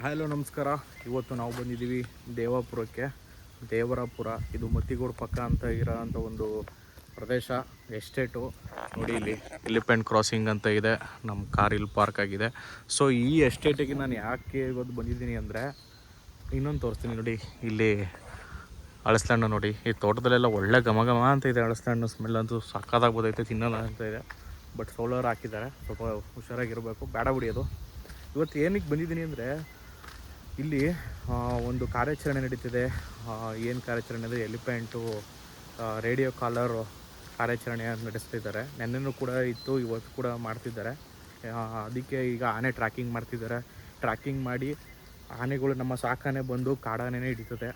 Hello ನಮಸ್ಕಾರ. ಇವತ್ತು ನಾವು ಬಂದಿದ್ದೀವಿ ದೇವಾಪುರಕ್ಕೆ. ದೇವರಾಪುರ ಇದು ಮತ್ತಿಗೋಡು ಪಕ್ಕ ಅಂತ ಇರೋಂಥ ಒಂದು ಪ್ರದೇಶ, ಎಸ್ಟೇಟು. ನೋಡಿ ಇಲ್ಲಿ ಎಲಿಫೆಂಟ್ ಕ್ರಾಸಿಂಗ್ ಅಂತ ಇದೆ, ನಮ್ಮ ಕಾರ್ ಇಲ್ಲಿ ಪಾರ್ಕ್ ಆಗಿದೆ. ಸೊ ಈ ಎಸ್ಟೇಟಿಗೆ ನಾನು ಯಾಕೆ ಇವತ್ತು ಬಂದಿದ್ದೀನಿ ಅಂದರೆ ಇನ್ನೊಂದು ತೋರಿಸ್ತೀನಿ. ನೋಡಿ ಇಲ್ಲಿ ಅಳಸಲಣ್ಣು ನೋಡಿ, ಈ ತೋಟದಲ್ಲೆಲ್ಲ ಒಳ್ಳೆ ಘಮ ಘಮ ಅಂತ ಇದೆ. ಅಳಸಲಣ್ಣು ಸ್ಮೆಲ್ ಅಂತೂ ಸಕ್ಕತ್ತಾಗಿ ಬರ್ತೈತೆ, ತಿನ್ನೋಣ ಅಂತ ಇದೆ. ಬಟ್ ಸೋಲಾರ್ ಹಾಕಿದ್ದಾರೆ, ಸ್ವಲ್ಪ ಹುಷಾರಾಗಿರಬೇಕು, ಬೇಡ ಬಿಡಿಯೋದು. ಇವತ್ತು ಏನಕ್ಕೆ ಬಂದಿದ್ದೀನಿ ಅಂದರೆ ಇಲ್ಲಿ ಒಂದು ಕಾರ್ಯಾಚರಣೆ ನಡೀತಿದೆ. ಏನು ಕಾರ್ಯಾಚರಣೆ ಅಂದರೆ ಎಲಿಫೆಂಟು ರೇಡಿಯೋ ಕಾಲರ್ ಕಾರ್ಯಾಚರಣೆ ನಡೆಸ್ತಿದ್ದಾರೆ. ನೆನ್ನೆನೂ ಕೂಡ ಇತ್ತು, ಇವತ್ತು ಕೂಡ ಮಾಡ್ತಿದ್ದಾರೆ. ಅದಕ್ಕೆ ಈಗ ಆನೆ ಟ್ರ್ಯಾಕಿಂಗ್ ಮಾಡ್ತಿದ್ದಾರೆ. ಟ್ರ್ಯಾಕಿಂಗ್ ಮಾಡಿ ಆನೆಗಳು ನಮ್ಮ ಸಾಕಾನೆ ಬಂದು ಕಾಡಾನೆನೇ ಹಿಡಿತದೆ,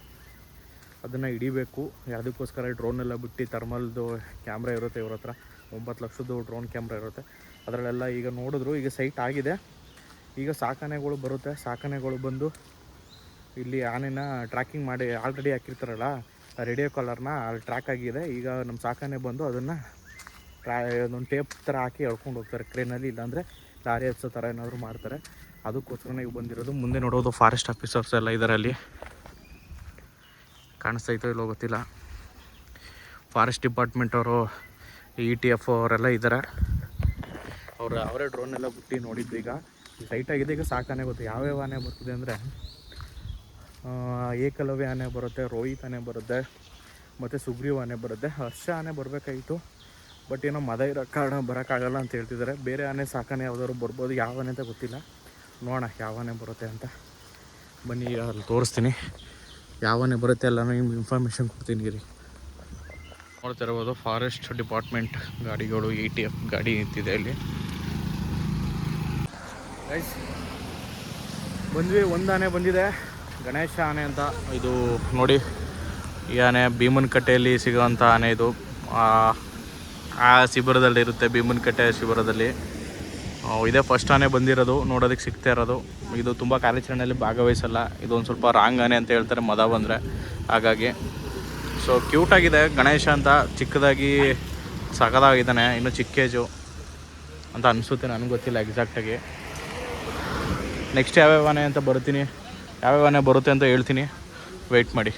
ಅದನ್ನು ಹಿಡಿಬೇಕು. ಅದಕ್ಕೋಸ್ಕರ ಡ್ರೋನೆಲ್ಲ ಬಿಟ್ಟು ಥರ್ಮಲ್ದು ಕ್ಯಾಮ್ರಾ ಇರುತ್ತೆ ಇವ್ರ ಹತ್ರ. 9 ಲಕ್ಷದ್ದು ಡ್ರೋನ್ ಕ್ಯಾಮ್ರಾ ಇರುತ್ತೆ. ಅದರಲ್ಲೆಲ್ಲ ಈಗ ನೋಡಿದ್ರು, ಈಗ ಸೈಟ್ ಆಗಿದೆ. ಈಗ ಸಾಕಾನೆಗಳು ಬರುತ್ತೆ, ಸಾಕಾನೆಗಳು ಬಂದು ಇಲ್ಲಿ ಆನೆನ ಟ್ರ್ಯಾಕಿಂಗ್ ಮಾಡಿ ಆಲ್ರೆಡಿ ಹಾಕಿರ್ತಾರಲ್ಲ ರೇಡಿಯೋ ಕಾಲರ್ನ, ಅಲ್ಲಿ ಟ್ರ್ಯಾಕ್ ಆಗಿದೆ. ಈಗ ನಮ್ಮ ಸಾಕಾನೆ ಬಂದು ಅದನ್ನು ಒಂದು ಟೇಪ್ ಥರ ಹಾಕಿ ಎಳ್ಕೊಂಡು ಹೋಗ್ತಾರೆ ಕ್ರೇನಲ್ಲಿ, ಇಲ್ಲಾಂದರೆ ಲಾರಿ ಹಚ್ಚೋ ಥರ ಏನಾದರೂ ಮಾಡ್ತಾರೆ. ಅದಕ್ಕೋಸ್ಕರ ಈಗ ಬಂದಿರೋದು. ಮುಂದೆ ನೋಡೋದು ಫಾರೆಸ್ಟ್ ಆಫೀಸರ್ಸ್ ಎಲ್ಲ ಇದ್ದಾರೆ, ಅಲ್ಲಿ ಕಾಣಿಸ್ತೈತೋ ಇಲ್ಲೋ ಗೊತ್ತಿಲ್ಲ. ಫಾರೆಸ್ಟ್ ಡಿಪಾರ್ಟ್ಮೆಂಟ್ ಅವರು, ETF ಅವರೆಲ್ಲ ಇದ್ದಾರೆ. ಅವರೇ ಡ್ರೋನೆಲ್ಲ ಬಿಟ್ಟು ನೋಡಿದ್ದು. ಈಗ ಸೈಟ್ ಆಗಿದೆ. ಈಗ ಸಾಕಾನೆ ಗೊತ್ತು ಯಾವ್ಯಾವ ಆನೆ ಬರ್ತದೆ ಅಂದರೆ ಏಕಲವ್ಯ ಆನೆ ಬರುತ್ತೆ, ರೋಹಿತ್ ಆನೆ ಬರುತ್ತೆ, ಮತ್ತು ಸುಗ್ರೀವ್ ಆನೆ ಬರುತ್ತೆ. ಹರ್ಷ ಆನೆ ಬರಬೇಕಾಗಿತ್ತು, ಬಟ್ ಏನೋ ಮದ ಇರೋ ಕಾರಣ ಬರೋಕ್ಕಾಗಲ್ಲ ಅಂತ ಹೇಳ್ತಿದ್ದಾರೆ. ಬೇರೆ ಆನೆ ಸಾಕಾನೆ ಯಾವ್ದಾದ್ರು ಬರ್ಬೋದು, ಯಾವ ಆನೆ ಅಂತ ಗೊತ್ತಿಲ್ಲ. ನೋಡೋಣ ಯಾವ ಆನೆ ಬರುತ್ತೆ ಅಂತ. ಬನ್ನಿ ಅಲ್ಲಿ ತೋರಿಸ್ತೀನಿ ಯಾವ ಆನೆ ಬರುತ್ತೆ ಎಲ್ಲ ನಿಮ್ಗೆ ಇನ್ಫಾರ್ಮೇಷನ್ ಕೊಡ್ತೀನಿ ರೀ. ನೋಡ್ತಿರ್ಬೋದು ಫಾರೆಸ್ಟ್ ಡಿಪಾರ್ಟ್ಮೆಂಟ್ ಗಾಡಿಗಳು, ETF ಗಾಡಿ ನಿಂತಿದೆ ಇಲ್ಲಿ. ಗೈಸ್ ಬಂದ್ವಿ, ಒಂದು ಆನೆ ಬಂದಿದೆ, ಗಣೇಶ ಆನೆ ಅಂತ. ಇದು ನೋಡಿ, ಈ ಆನೆ ಭೀಮನಕಟ್ಟೆಯಲ್ಲಿ ಸಿಗೋವಂಥ ಆನೆ. ಇದು ಆ ಶಿಬಿರದಲ್ಲಿ ಇರುತ್ತೆ, ಭೀಮನಕಟ್ಟೆ ಶಿಬಿರದಲ್ಲಿ. ಇದೇ ಫಸ್ಟ್ ಆನೆ ಬಂದಿರೋದು, ನೋಡೋದಕ್ಕೆ ಸಿಗ್ತಾ ಇರೋದು. ಇದು ತುಂಬ ಕಾರ್ಯಾಚರಣೆಯಲ್ಲಿ ಭಾಗವಹಿಸಲ್ಲ. ಇದೊಂದು ಸ್ವಲ್ಪ ರಾಂಗ್ ಆನೆ ಅಂತ ಹೇಳ್ತಾರೆ ಮದ ಬಂದರೆ, ಹಾಗಾಗಿ. ಸೊ ಕ್ಯೂಟಾಗಿದೆ ಗಣೇಶ ಅಂತ, ಚಿಕ್ಕದಾಗಿ ಸಖತ್ತಾಗಿದ್ದಾನೆ. ಇನ್ನೂ ಚಿಕ್ಕ ಏಜು ಅಂತ ಅನಿಸುತ್ತೆ, ನನಗೆ ಗೊತ್ತಿಲ್ಲ ಎಕ್ಸಾಕ್ಟಾಗಿ. ನೆಕ್ಸ್ಟ್ ಯಾವ್ಯಾವ ಆನೆ ಅಂತ ಬರ್ತೀನಿ, ಯಾವ್ಯಾವ ಆನೆ ಬರುತ್ತೆ ಅಂತ ಹೇಳ್ತೀನಿ, ವೆಯ್ಟ್ ಮಾಡಿ.